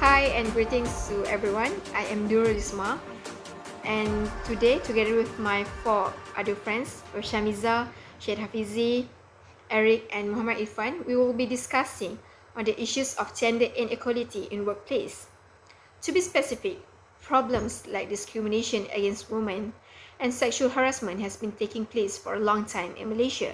Hi and greetings to everyone. I am Nurul Isma, and today, together with my four other friends, Roshamiza, Syed Hafizi, Eric, and Muhammad Irfan, we will be discussing on the issues of gender inequality in workplace. To be specific, problems like discrimination against women and sexual harassment has been taking place for a long time in Malaysia.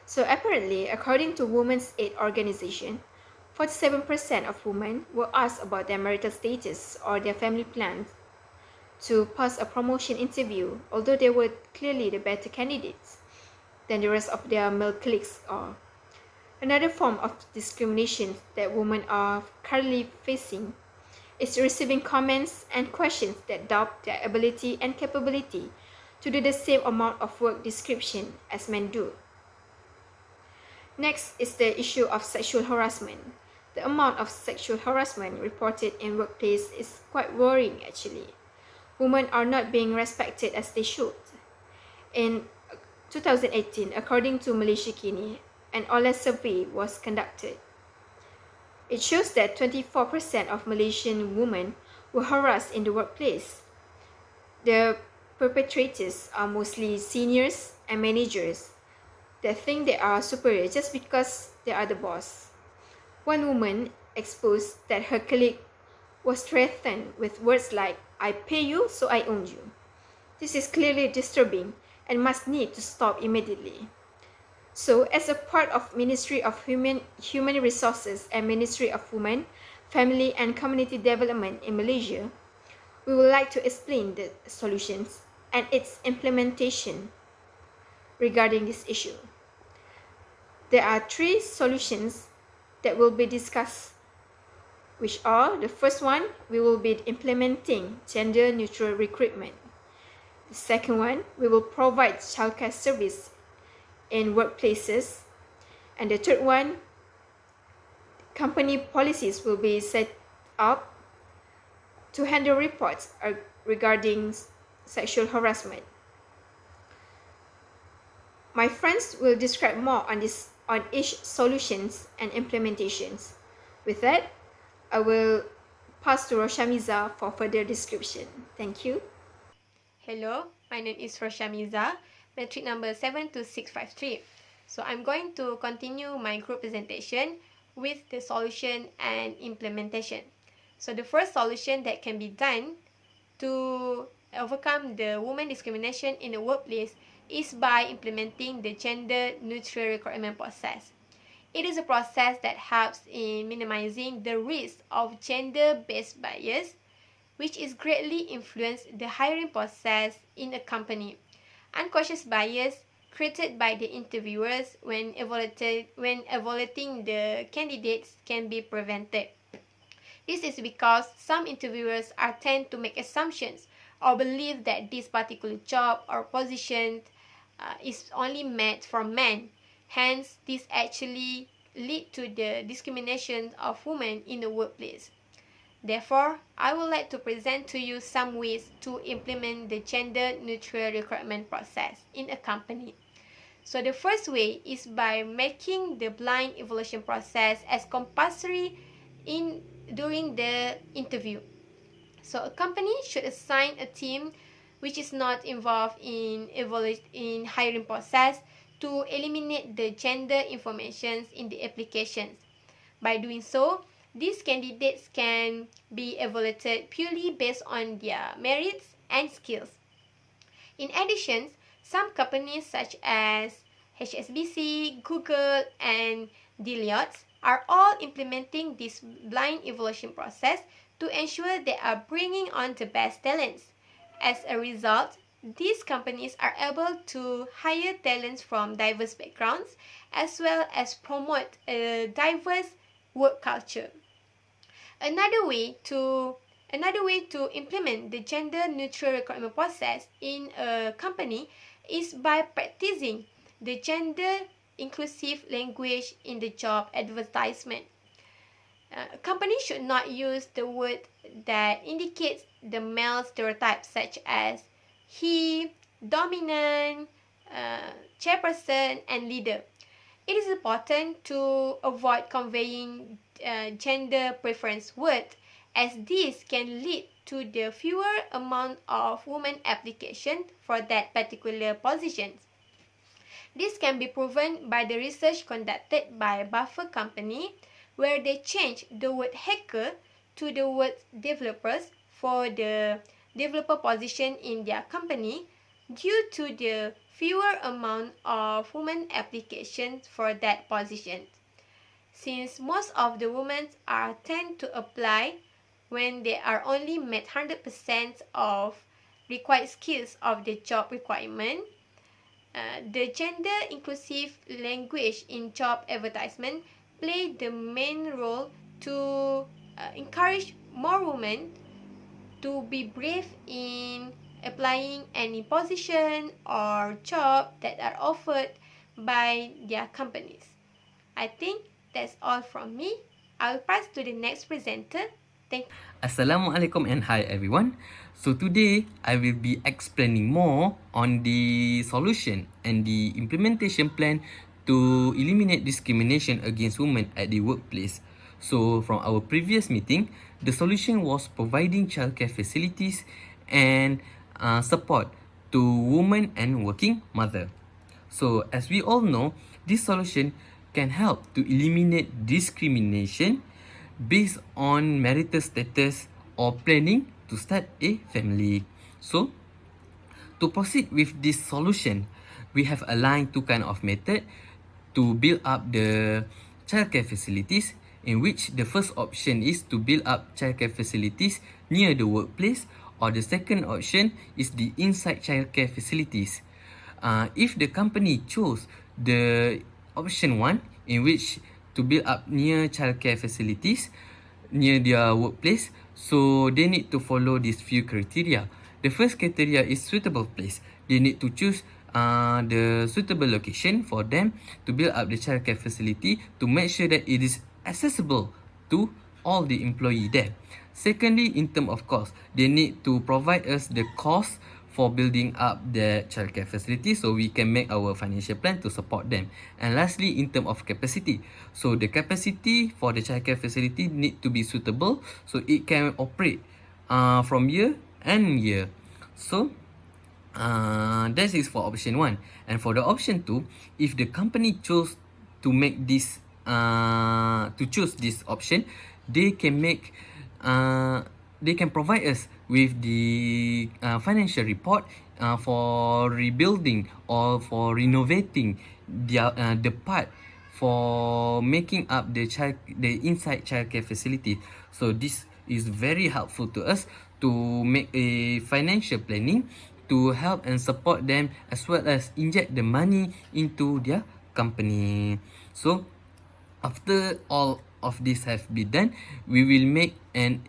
So apparently, according to Women's Aid Organization, 47% of women were asked about their marital status or their family plans to pass a promotion interview, although they were clearly the better candidates than the rest of their male colleagues are. Another form of discrimination that women are currently facing is receiving comments and questions that doubt their ability and capability to do the same amount of work description as men do. Next is the issue of sexual harassment. The amount of sexual harassment reported in workplace is quite worrying actually. Women are not being respected as they should. In 2018, according to Malaysia Kini, an online survey was conducted. It shows that 24% of Malaysian women were harassed in the workplace. The perpetrators are mostly seniors and managers that think they are superior just because they are the boss. One woman exposed that her colleague was threatened with words like, "I pay you, so I own you." This is clearly disturbing and must need to stop immediately. So, as a part of Ministry of Human Resources and Ministry of Women, Family and Community Development in Malaysia, we would like to explain the solutions and its implementation regarding this issue. There are three solutions that will be discussed, which are: the first one, we will be implementing gender neutral recruitment. The second one, we will provide childcare service in workplaces. And the third one, company policies will be set up to handle reports regarding sexual harassment. My friends will describe more on each solutions and implementations. With that, I will pass to Roshamiza for further description. Thank you. Hello, my name is Roshamiza, metric number 72653. So I'm going to continue my group presentation with the solution and implementation. So the first solution that can be done to overcome the women discrimination in the workplace is by implementing the gender neutral recruitment process. It is a process that helps in minimizing the risk of gender-based bias, which is greatly influence the hiring process in a company. Unconscious bias created by the interviewers when evaluating the candidates can be prevented. This is because some interviewers are tend to make assumptions or believe that this particular job or position is only meant for men. Hence, this actually lead to the discrimination of women in the workplace. Therefore, I would like to present to you some ways to implement the gender-neutral recruitment process in a company. So the first way is by making the blind evaluation process as compulsory during the interview. So a company should assign a team which is not involved in hiring process to eliminate the gender information in the applications. By doing so, these candidates can be evaluated purely based on their merits and skills. In addition, some companies such as HSBC, Google, and Deloitte are all implementing this blind evaluation process to ensure they are bringing on the best talents. As a result, these companies are able to hire talents from diverse backgrounds as well as promote a diverse work culture. Another way to implement the gender neutral recruitment process in a company is by practicing the gender inclusive language in the job advertisement. A company should not use the word that indicates the male stereotypes such as he, dominant, chairperson, and leader. It is important to avoid conveying gender preference word as this can lead to the fewer amount of women application for that particular position. This can be proven by the research conducted by Buffer Company, where they changed the word hacker to the word developers for the developer position in their company due to the fewer amount of women applications for that position. Since most of the women are tend to apply when they are only met 100% of required skills of the job requirement, the gender inclusive language in job advertisement play the main role to encourage more women to be brave in applying any position or job that are offered by their companies. I think that's all from me. I'll pass to the next presenter. Thank you. Assalamualaikum and hi everyone. So today I will be explaining more on the solution and the implementation plan to eliminate discrimination against women at the workplace. So from our previous meeting, the solution was providing childcare facilities and support to women and working mother. So as we all know, this solution can help to eliminate discrimination based on marital status or planning to start a family. So, to proceed with this solution, we have aligned two kind of method to build up the childcare facilities, in which the first option is to build up childcare facilities near the workplace, or the second option is the inside childcare facilities. If the company chose the option 1, in which to build up near childcare facilities near their workplace, so they need to follow these few criteria. The first criteria is suitable place. They need to choose the suitable location for them to build up the childcare facility to make sure that it is accessible to all the employee there. Secondly, in terms of cost, they need to provide us the cost for building up the childcare facility so we can make our financial plan to support them. And lastly, in terms of capacity, so the capacity for the childcare facility need to be suitable so it can operate from year and year. So that is for option 1. And for the option 2, if the company chose to make this to choose this option, they can make they can provide us with the financial report for rebuilding or for renovating their the part for making up the inside childcare facility. So this is very helpful to us to make a financial planning to help and support them, as well as inject the money into their company. So after all of this have been done, we will make an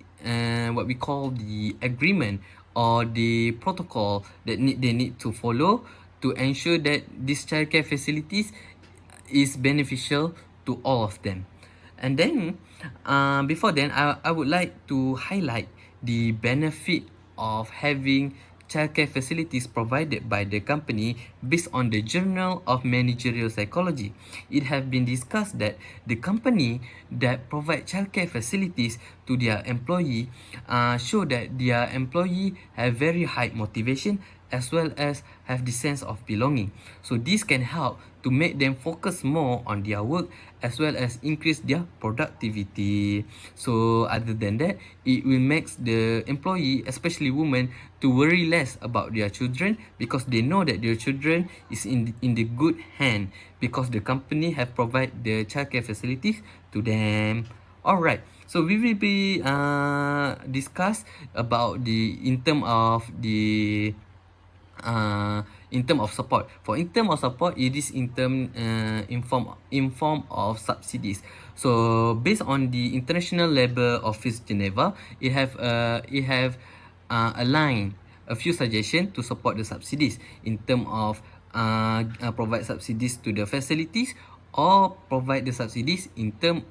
what we call the agreement or the protocol that they need to follow to ensure that these childcare facilities is beneficial to all of them. And then before then, I would like to highlight the benefit of having childcare facilities provided by the company based on the Journal of Managerial Psychology. It has been discussed that the company that provide childcare facilities to their employee show that their employee have very high motivation as well as have the sense of belonging. So this can help to make them focus more on their work as well as increase their productivity. So other than that, it will make the employee, especially women, to worry less about their children because they know that their children is in the good hand because the company have provide the childcare facilities to them. Alright, so we will be discuss about the in term of support. For in term of support, it is in form of subsidies. So based on the International Labour Office Geneva, it have aligned a few suggestions to support the subsidies in term of provide subsidies to the facilities or provide the subsidies in term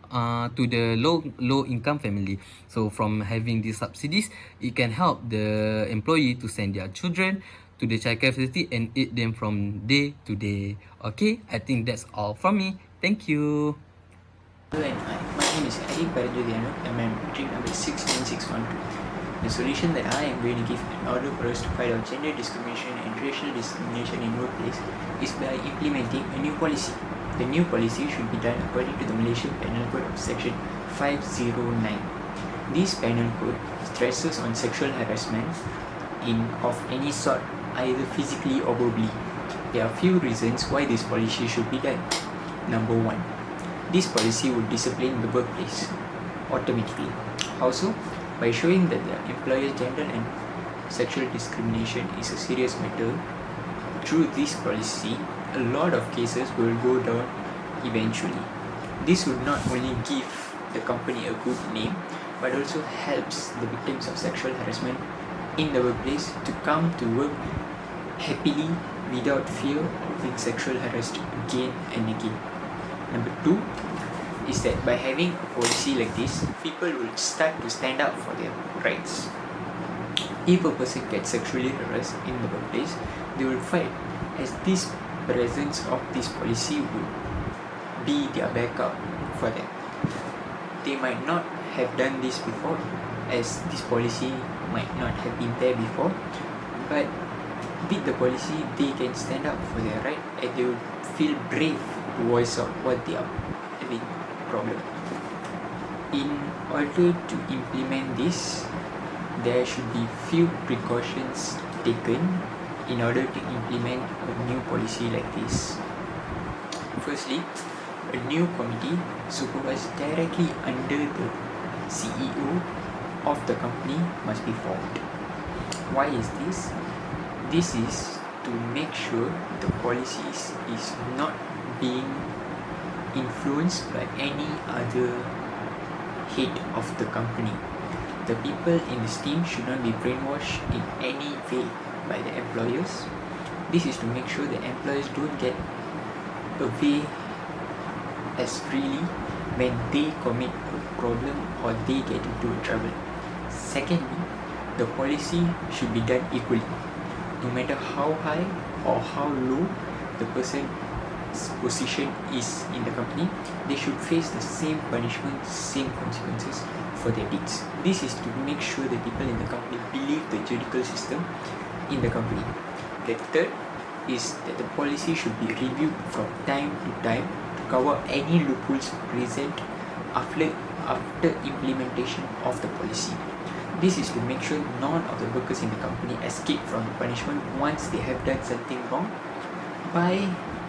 to the low income family. So from having these subsidies, it can help the employee to send their children to the childcare facility and aid them from day to day. Okay, I think that's all from me. Thank you. My name name is Metric number 69612. The solution that I am going to give in order for us to fight out gender discrimination and racial discrimination in workplace is by implementing a new policy. The new policy should be done according to the Malaysian Penal Code of Section 509. This penal code stresses on sexual harassment of any sort, either physically or verbally. There are few reasons why this policy should be done. Number 1, this policy would discipline the workplace automatically. Also, by showing that the employer's gender and sexual discrimination is a serious matter, through this policy, a lot of cases will go down eventually. This would not only give the company a good name, but also helps the victims of sexual harassment in the workplace to come to work happily without fear of being sexual harassed again and again. Number 2 is that by having a policy like this, people will start to stand up for their rights. If a person gets sexually harassed in the workplace, they will fight, as this presence of this policy would be their backup for them. They might not have done this before, as this policy might not have been there before, but with the policy they can stand up for their right and they will feel brave to voice out what they are having problem. In order to implement this, there should be few precautions taken in order to implement a new policy like this. Firstly, a new committee supervised directly under the CEO of the company must be formed. Why is this? This is to make sure the policies is not being influenced by any other head of the company. The people in this team should not be brainwashed in any way by the employers. This is to make sure the employers don't get away as freely when they commit a problem or they get into trouble. Secondly, the policy should be done equally. No matter how high or how low the person's position is in the company, they should face the same punishment, same consequences for their deeds. This is to make sure the people in the company believe the judicial system in the company. The third is that the policy should be reviewed from time to time to cover any loopholes present after implementation of the policy. This is to make sure none of the workers in the company escape from the punishment once they have done something wrong by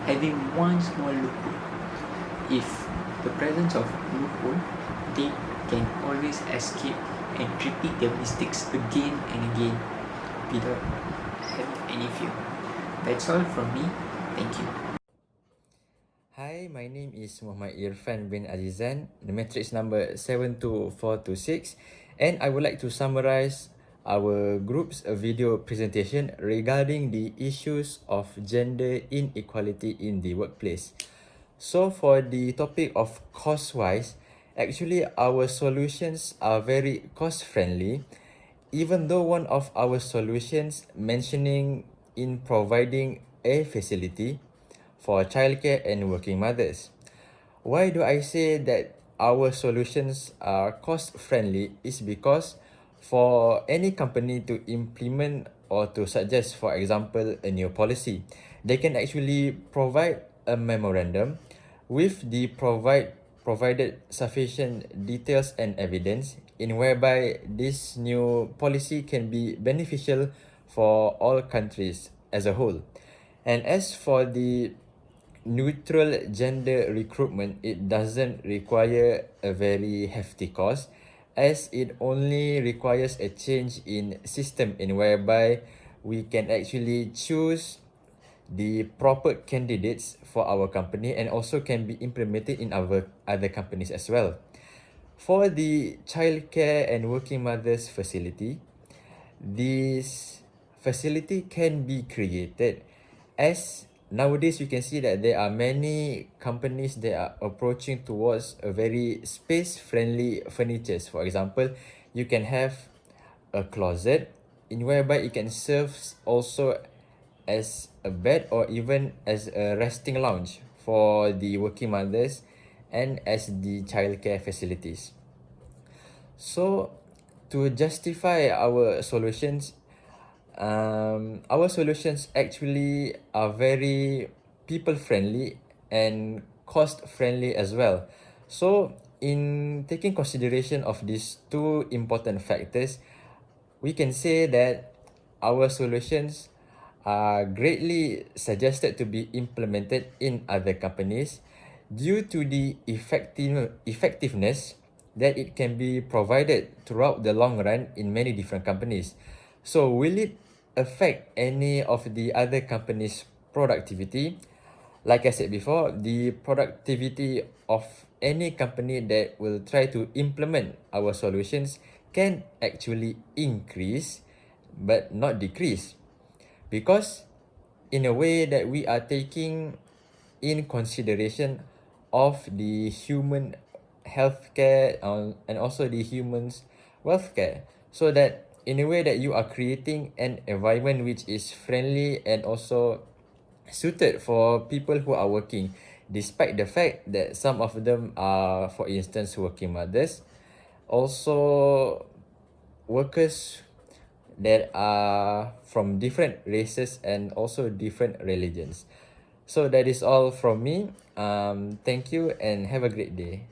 having one small loophole. If the presence of loophole, they can always escape and repeat their mistakes again and again without having any fear. That's all from me. Thank you. Hi, my name is Muhammad Irfan bin Azizan, the matrix number 72426, and I would like to summarize our group's video presentation regarding the issues of gender inequality in the workplace. So for the topic of cost-wise, actually our solutions are very cost-friendly, even though one of our solutions mentioning in providing a facility for childcare and working mothers. Why do I say that our solutions are cost-friendly is because for any company to implement or to suggest, for example, a new policy, they can actually provide a memorandum with the provided sufficient details and evidence in whereby this new policy can be beneficial for all countries as a whole. And as for the neutral gender recruitment, it doesn't require a very hefty cost, as it only requires a change in system in whereby we can actually choose the proper candidates for our company and also can be implemented in our other companies as well. For the childcare and working mothers facility, this facility can be created as nowadays you can see that there are many companies that are approaching towards a very space-friendly furnitures. For example, you can have a closet in whereby it can serve also as a bed or even as a resting lounge for the working mothers and as the childcare facilities. So, to justify our solutions actually are very people friendly and cost friendly as well. So, in taking consideration of these two important factors, we can say that our solutions are greatly suggested to be implemented in other companies due to the effectiveness that it can be provided throughout the long run in many different companies. So will it affect any of the other companies' productivity? Like I said before, the productivity of any company that will try to implement our solutions can actually increase but not decrease, because in a way that we are taking in consideration of the human healthcare and also the humans welfare, so that in a way that you are creating an environment which is friendly and also suited for people who are working, despite the fact that some of them are, for instance, working mothers, also workers that are from different races and also different religions. So that is all from me. Thank you and have a great day.